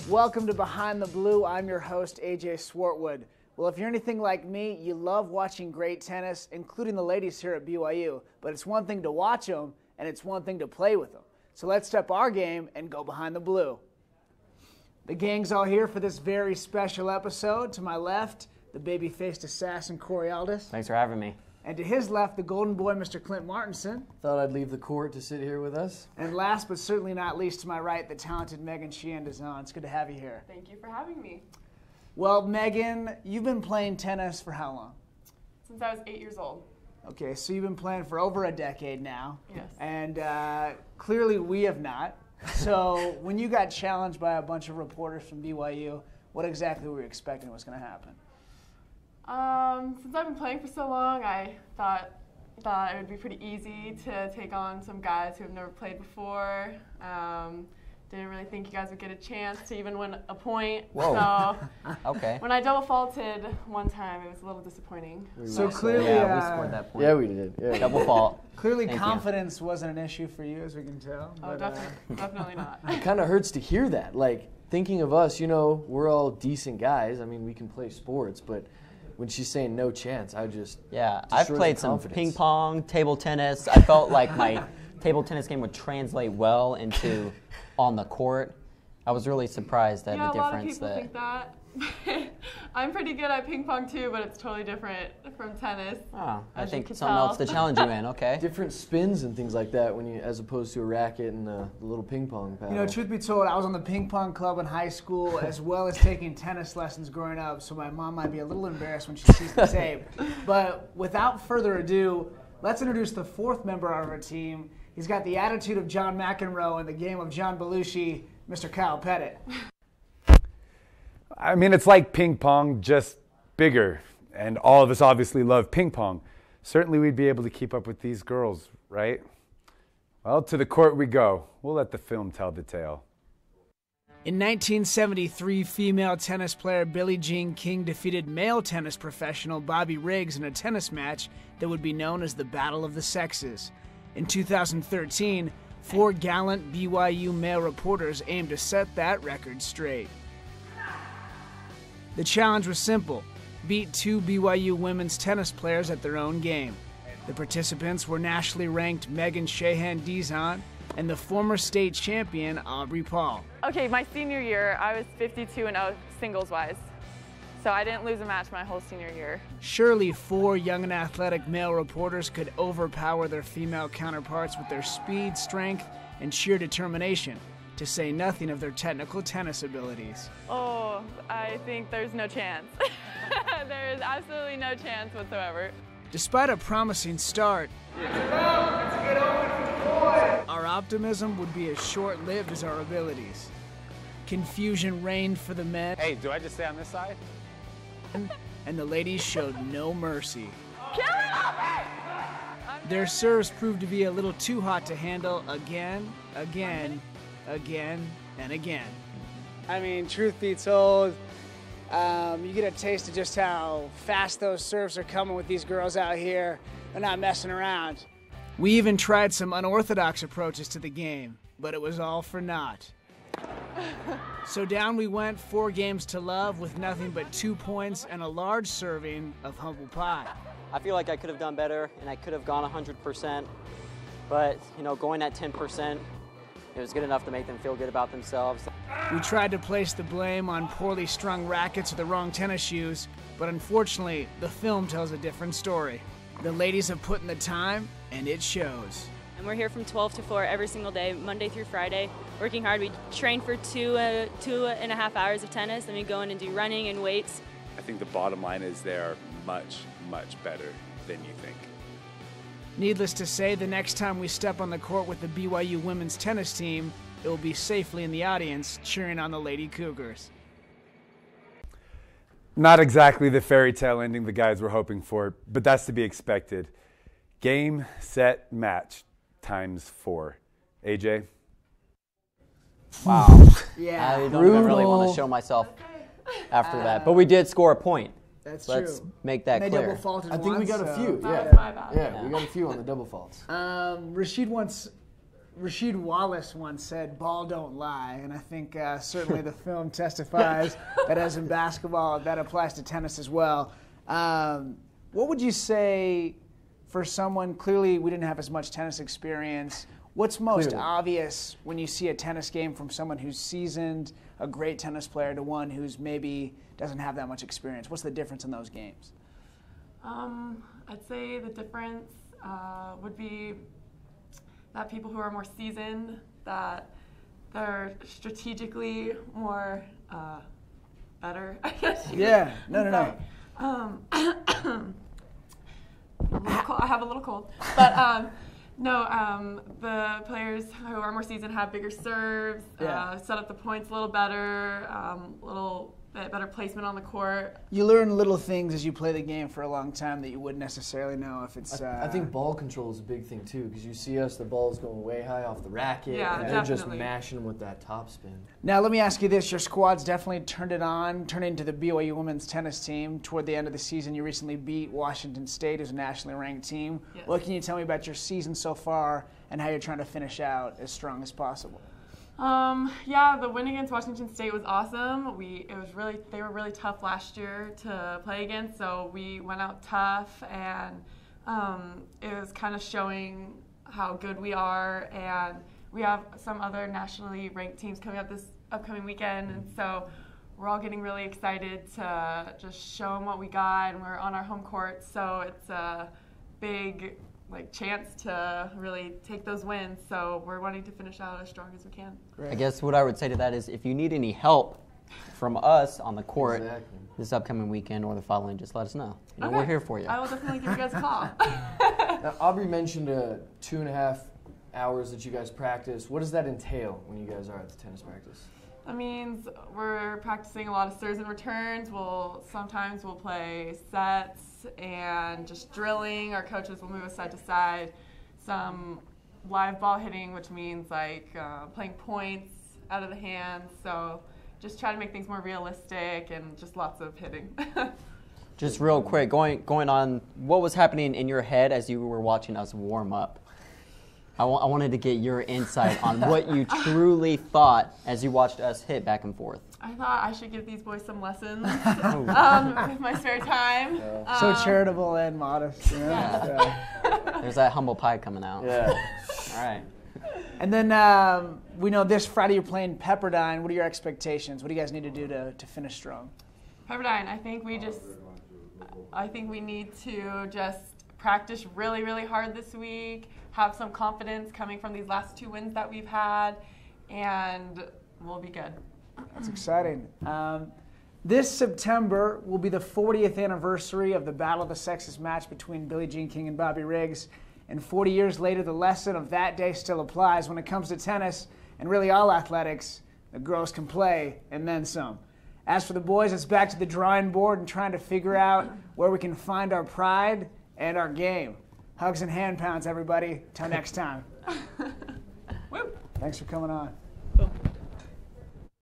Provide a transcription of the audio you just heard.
Welcome to Behind the Blue. I'm your host, AJ Swartwood. Well, if you're anything like me, you love watching great tennis, including the ladies here at BYU. But it's one thing to watch them, and it's one thing to play with them. So let's step our game and go behind the blue. The gang's all here for this very special episode. To my left, the baby-faced assassin, Corey Aldis. Thanks for having me. And to his left, the golden boy, Mr. Clint Martinson. Thought I'd leave the court to sit here with us. And last but certainly not least, to my right, the talented Megan Sheehan-Dazan. It's good to have you here. Thank you for having me. Well, Megan, you've been playing tennis for how long? Since I was 8 years old. Okay, so you've been playing for over a decade now. Yes. And clearly we have not. So when you got challenged by a bunch of reporters from BYU, what exactly were you expecting was going to happen? Since I've been playing for so long, I thought it would be pretty easy to take on some guys who have never played before. Didn't really think you guys would get a chance to even win a point. Whoa. So Okay. when I double faulted one time, it was a a little disappointing. So clearly, Yeah, we scored that point. Yeah, we did. Yeah. Double fault. Clearly Thank you. confidence wasn't an issue for you, as we can tell. Oh, but, definitely not. It kind of hurts to hear that. Like, thinking of us, we're all decent guys. I mean, we can play sports, but when she's saying no chance, Yeah, I've destroys played the some confidence. ping pong, table tennis. I felt like my table tennis game would translate well into on the court. I was really surprised at Yeah, the a lot of difference people think that. I'm pretty good at ping pong too, but it's totally different from tennis. Oh, I as you think can something tell. else to challenge you in, okay? different spins and things like that as opposed to a racket and a little ping pong paddle. You know, truth be told, I was on the ping pong club in high school as well as taking tennis lessons growing up, so my mom might be a little embarrassed when she sees the tape. But without further ado, let's introduce the fourth member of our team. He's got the attitude of John McEnroe and the game of John Belushi, Mr. Kyle Pettit. I mean, it's like ping pong, just bigger. And all of us obviously love ping pong. Certainly we'd be able to keep up with these girls, right? Well, to the court we go. We'll let the film tell the tale. In 1973, female tennis player Billie Jean King defeated male tennis professional Bobby Riggs in a tennis match that would be known as the Battle of the Sexes. In 2013, 4 gallant BYU male reporters aimed to set that record straight. The challenge was simple: beat 2 BYU women's tennis players at their own game. The participants were nationally ranked Megan Sheehan-Dazan and the former state champion Aubrey Paul. Okay, my senior year, I was 52-0 singles-wise. So I didn't lose a match my whole senior year. Surely 4 young and athletic male reporters could overpower their female counterparts with their speed, strength, and sheer determination, to say nothing of their technical tennis abilities. Oh, I think there's no chance. There is absolutely no chance whatsoever. Despite a promising start, our optimism would be as short-lived as our abilities. Confusion reigned for the men. Hey, do I just stay on this side? And the ladies showed no mercy. Their serves proved to be a little too hot to handle again, and again. I mean, truth be told, you get a taste of just how fast those serves are coming with these girls out here. They're not messing around. We even tried some unorthodox approaches to the game, but it was all for naught. So down we went 4 games to love with nothing but 2 points and a large serving of humble pie. I feel like I could have done better and I could have gone 100%, but going at 10%, it was good enough to make them feel good about themselves. We tried to place the blame on poorly strung rackets or the wrong tennis shoes, but unfortunately, the film tells a different story. The ladies have put in the time, and it shows. And we're here from 12 to 4 every single day, Monday through Friday, working hard. We train for two and a half hours of tennis, then we go in and do running and weights. I think the bottom line is they're much, much better than you think. Needless to say, the next time we step on the court with the BYU women's tennis team, it will be safely in the audience cheering on the Lady Cougars. Not exactly the fairy tale ending the guys were hoping for, but that's to be expected. Game, set, match. times 4. AJ? Wow. Yeah. I don't even really want Brutal. to show myself after that. But we did score a point. That's Let's true. make that And they clear. double faulted I think we once, got a so- few. That was Yeah. my bad. Yeah, we got a few on the double faults. Rasheed Wallace once said, "Ball don't lie," and I think certainly the film testifies that as in basketball, that applies to tennis as well. What would you say for someone, clearly we didn't have as much tennis experience, what's most Clearly. obvious when you see a tennis game from someone who's seasoned, a great tennis player, to one who's maybe doesn't have that much experience? What's the difference in those games? I'd say the difference would be that people who are more seasoned, that they're strategically more better, I guess. Yeah, no. I have a little cold, but the players who are more seasoned have bigger serves, Yeah. set up the points a little better, little bit better placement on the court. You learn little things as you play the game for a long time that you wouldn't necessarily know if it's. I think ball control is a big thing too, because you see us, the ball's going way high off the racket, Yeah, and they're just definitely. mashing with that top spin. Now, let me ask you this. Your squad's definitely turned into the BYU women's tennis team. Toward the end of the season, you recently beat Washington State, who's a nationally ranked team. Yes. What can you tell me about your season so far and how you're trying to finish out as strong as possible? The win against Washington State was awesome. They were really tough last year to play against, so we went out tough, and it was kind of showing how good we are. And we have some other nationally ranked teams coming up this upcoming weekend, and so we're all getting really excited to just show them what we got, and we're on our home court, so it's a big chance to really take those wins. So we're wanting to finish out as strong as we can. I guess what I would say to that is if you need any help from us on the court Exactly. this upcoming weekend or the following, just let us know. Okay. We're here for you. I will definitely give you guys a call. Now, Aubrey mentioned 2.5 hours that you guys practice. What does that entail when you guys are at the tennis practice? That means we're practicing a lot of serves and returns. Sometimes we'll play sets and just drilling. Our coaches will move us side to side. Some live ball hitting, which means playing points out of the hands. So just try to make things more realistic and just lots of hitting. Just real quick, going on, what was happening in your head as you were watching us warm up? I wanted to get your insight on what you truly thought as you watched us hit back and forth. I thought I should give these boys some lessons with my spare time. So charitable and modest. You know? Yeah. There's that humble pie coming out. Yeah. All right. And then we know this Friday you're playing Pepperdine. What are your expectations? What do you guys need to do to finish strong? Pepperdine, I think we need to just practice really, really hard this week, have some confidence coming from these last 2 wins that we've had, and we'll be good. That's exciting. This September will be the 40th anniversary of the Battle of the Sexes match between Billie Jean King and Bobby Riggs. And 40 years later, the lesson of that day still applies when it comes to tennis and really all athletics. The girls can play and then some. As for the boys, it's back to the drawing board and trying to figure out where we can find our pride and our game. Hugs and hand pounds, everybody. Till next time. Woo! Thanks for coming on.